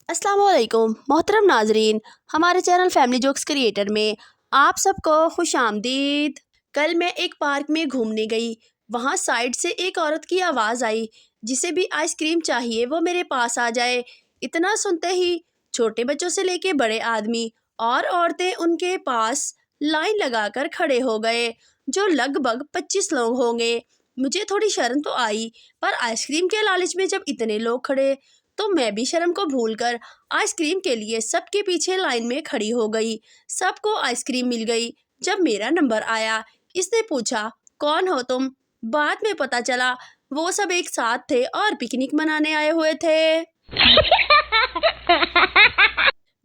अस्सलाम वालेकुम मोहतरम नाजरीन, हमारे चैनल फैमिली जोक्स क्रिएटर में आप सबको खुश आमदीद। कल मैं एक पार्क में घूमने गई। वहाँ साइड से एक औरत की आवाज़ आई, जिसे भी आइसक्रीम चाहिए वो मेरे पास आ जाए। इतना सुनते ही छोटे बच्चों से लेके बड़े आदमी और औरतें उनके पास लाइन लगाकर खड़े हो गए, जो लगभग 25 लोग होंगे। मुझे थोड़ी शर्म तो आई, पर आइसक्रीम के लालच में जब इतने लोग खड़े तो मैं भी शर्म को भूलकर आइसक्रीम के लिए सबके पीछे लाइन में खड़ी हो गई। सबको आइसक्रीम मिल गई। जब मेरा नंबर आया, इसने पूछा, कौन हो तुम? बाद में पता चला वो सब एक साथ थे और पिकनिक मनाने आए हुए थे।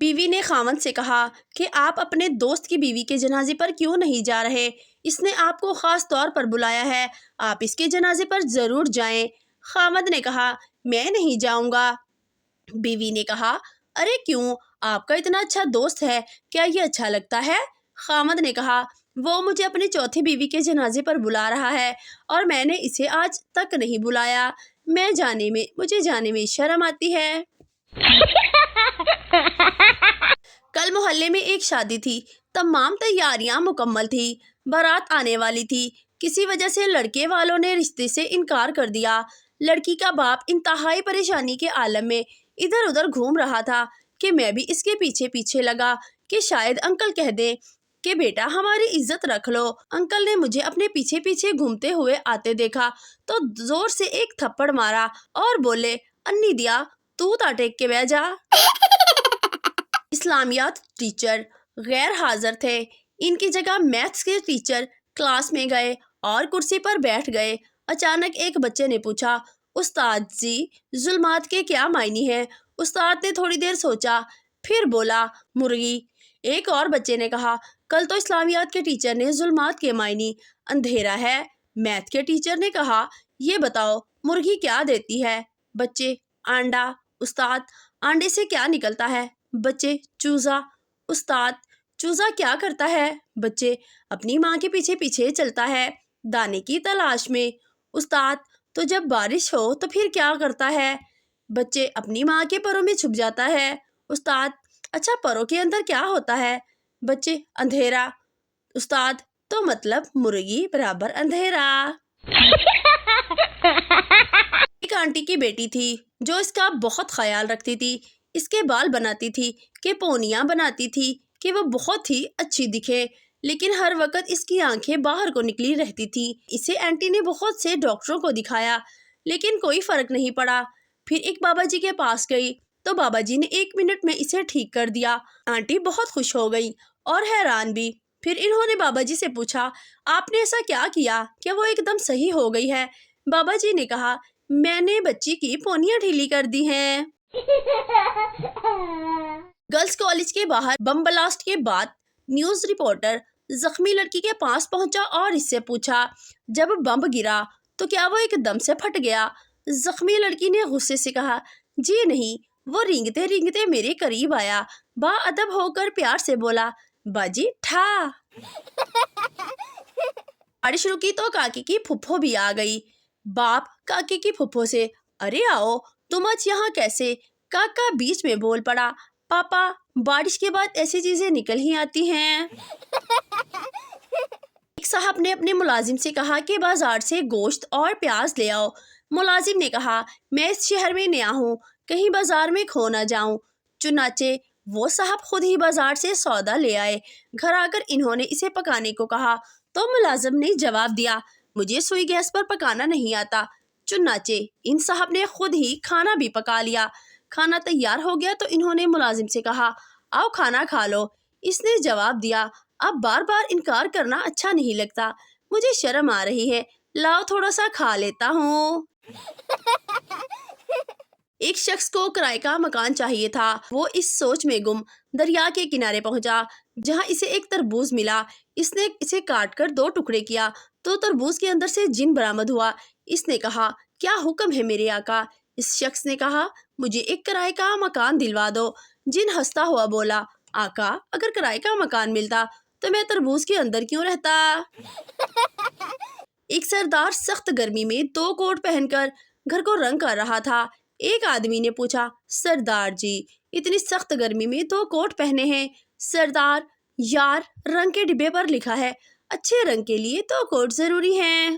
बीवी ने खामद से कहा कि आप अपने दोस्त की बीवी के जनाजे पर क्यों नहीं जा रहे? इसने आपको ख़ास तौर पर बुलाया है, आप इसके जनाजे पर ज़रूर जाएं। खामद ने कहा, मैं नहीं जाऊंगा। बीवी ने कहा, अरे क्यों? आपका इतना अच्छा दोस्त है, क्या ये अच्छा लगता है? खामद ने कहा, वो मुझे अपनी चौथी बीवी के जनाजे पर बुला रहा है और मैंने इसे आज तक नहीं बुलाया। मुझे जाने में शर्म आती है। कल मोहल्ले में एक शादी थी। तमाम तैयारियां मुकम्मल थी। बारात आने वाली थी। किसी वजह से लड़के वालों ने रिश्ते से इनकार कर दिया। लड़की का बाप इंतहाई परेशानी के आलम में इधर उधर घूम रहा था कि मैं भी इसके पीछे पीछे लगा कि शायद अंकल कह दें कि बेटा हमारी इज्जत रख लो। अंकल ने मुझे अपने पीछे पीछे घूमते हुए आते देखा तो जोर से एक थप्पड़ मारा और बोले, अन्नी दिया, तू टेक के बह जा। इस्लामियात टीचर गैर हाजिर थे। इनकी जगह मैथ्स के टीचर क्लास में गए और कुर्सी पर बैठ गए। अचानक एक बच्चे ने पूछा, उस्ताद जी, जुल्मात के क्या मायने हैं? उस्ताद ने थोड़ी देर सोचा, फिर बोला, मुर्गी। एक और बच्चे ने कहा, कल तो इस्लामियात के टीचर ने जुल्मात के मायने अंधेरा है। मैथ के टीचर ने कहा, ये बताओ मुर्गी क्या देती है? बच्चे, अंडा। उस्ताद, अंडे से क्या निकलता है? बच्चे, चूजा। उस्ताद, चूजा क्या करता है? बच्चे, अपनी माँ के पीछे पीछे चलता है दाने की तलाश में। उस्ताद, तो जब बारिश हो तो फिर क्या करता है? बच्चे, अपनी माँ के परों में छुप जाता है। उस्ताद, अच्छा परों के अंदर क्या होता है? बच्चे, अंधेरा। उस्ताद, तो मतलब मुर्गी बराबर अंधेरा। एक आंटी की बेटी थी जो इसका बहुत ख्याल रखती थी। इसके बाल बनाती थी कि पोनियां बनाती थी कि वो बहुत ही अच्छी दिखे, लेकिन हर वक्त इसकी आंखें बाहर को निकली रहती थी। इसे आंटी ने बहुत से डॉक्टरों को दिखाया, लेकिन कोई फर्क नहीं पड़ा। फिर एक बाबा जी के पास गई तो बाबा जी ने 1 मिनट में इसे ठीक कर दिया। आंटी बहुत खुश हो गई और हैरान भी। फिर इन्होंने बाबा जी से पूछा, आपने ऐसा क्या किया कि वो एकदम सही हो गई है? बाबा जी ने कहा, मैंने बच्ची की पोनियां ढीली कर दी हैं। गर्ल्स कॉलेज के बाहर बम ब्लास्ट के बाद न्यूज रिपोर्टर जख्मी लड़की के पास पहुंचा और इससे पूछा, जब बम गिरा तो क्या वो एकदम से फट गया? जख्मी लड़की ने गुस्से से कहा, जी नहीं, वो रेंगते रेंगते मेरे करीब आया, बाअदब होकर प्यार से बोला, बाजी ठा। बारिश रुकी तो काकी की फुफ्फो भी आ गई। बाप काकी की फुफ्फो से, अरे आओ, तुम आज यहाँ कैसे? काका बीच में बोल पड़ा, पापा, बारिश के बाद ऐसी चीजें निकल ही आती हैं। एक साहब ने अपने मुलाजिम से कहा कि बाजार से गोश्त और प्याज ले आओ। मुलाजिम ने कहा, मैं इस शहर में नया हूँ, कहीं बाजार में खो ना जाऊं। चुनाचे वो साहब खुद ही बाजार से सौदा ले आए। घर आकर इन्होंने इसे पकाने को कहा तो मुलाजिम ने जवाब दिया, मुझे सुई गैस पर पकाना नहीं आता। चुनाचे इन साहब ने खुद ही खाना भी पका लिया। खाना तैयार हो गया तो इन्होंने मुलाजिम से कहा, आओ खाना खा लो। इसने जवाब दिया, अब बार बार इनकार करना अच्छा नहीं लगता, मुझे शर्म आ रही है, लाओ थोड़ा सा खा लेता हूँ। एक शख्स को किराए का मकान चाहिए था। वो इस सोच में गुम दरिया के किनारे पहुंचा, जहां इसे एक तरबूज मिला। इसने इसे काट कर 2 टुकड़े किया तो तरबूज के अंदर से जिन बरामद हुआ। इसने कहा, क्या हुक्म है मेरे आका? इस शख्स ने कहा, मुझे एक किराए का मकान दिलवा दो। जिन हंसता हुआ बोला, आका, अगर किराए का मकान मिलता तो मैं तरबूज के अंदर क्यों रहता? एक सरदार सख्त गर्मी में 2 कोट पहनकर घर को रंग कर रहा था। एक आदमी ने पूछा, सरदार जी, اتنی سخت گرمی میں 2 کوٹ پہنے ہیں۔ سردار یار، رنگ کے ڈبے پر لکھا ہے، اچھے رنگ کے لیے 2 کوٹ ضروری ہیں۔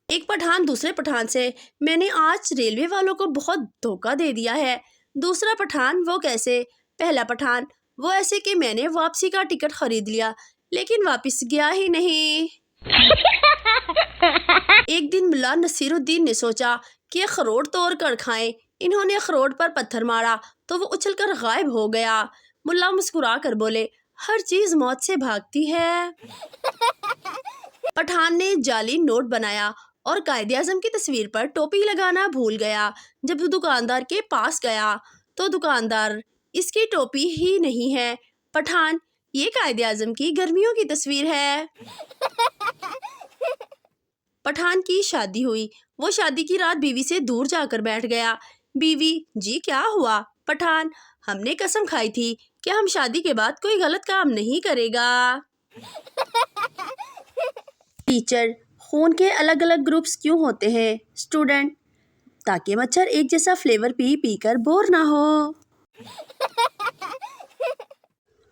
ایک پٹھان دوسرے پٹھان سے، میں نے آج ریلوے والوں کو بہت دھوکہ دے دیا ہے۔ دوسرا پٹھان، وہ کیسے؟ پہلا پٹھان، وہ ایسے کہ میں نے واپسی کا ٹکٹ خرید لیا لیکن واپس گیا ہی نہیں۔ ایک دن ملا نصیر الدین نے سوچا کہ اخروٹ توڑ کر کھائیں۔ انہوں نے اخروٹ پر پتھر مارا تو وہ اچھل کر غائب ہو گیا۔ ملا مسکرا کر بولے، ہر چیز موت سے بھاگتی ہے۔ پٹھان نے جعلی نوٹ بنایا اور قائد اعظم کی تصویر پر ٹوپی لگانا بھول گیا۔ جب وہ دکاندار کے پاس گیا تو دکاندار، اس کی ٹوپی ہی نہیں ہے۔ پٹھان، یہ قائد اعظم کی گرمیوں کی تصویر ہے۔ پٹھان کی شادی ہوئی۔ وہ شادی کی رات بیوی سے دور جا کر بیٹھ گیا۔ بیوی، جی کیا ہوا؟ پٹھان، ہم نے قسم کھائی تھی کہ ہم شادی کے بعد کوئی غلط کام نہیں کرے گا۔ ٹیچر، خون کے الگ الگ گروپس کیوں ہوتے ہیں؟ اسٹوڈنٹ، تاکہ مچھر ایک جیسا فلیور پی پی کر بور نہ ہو۔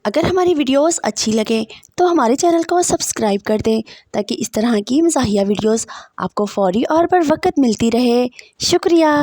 اگر ہماری ویڈیوز اچھی لگیں تو ہمارے چینل کو سبسکرائب کر دیں تاکہ اس طرح کی مزاحیہ ویڈیوز آپ کو فوری اور بر وقت ملتی رہے۔ شکریہ۔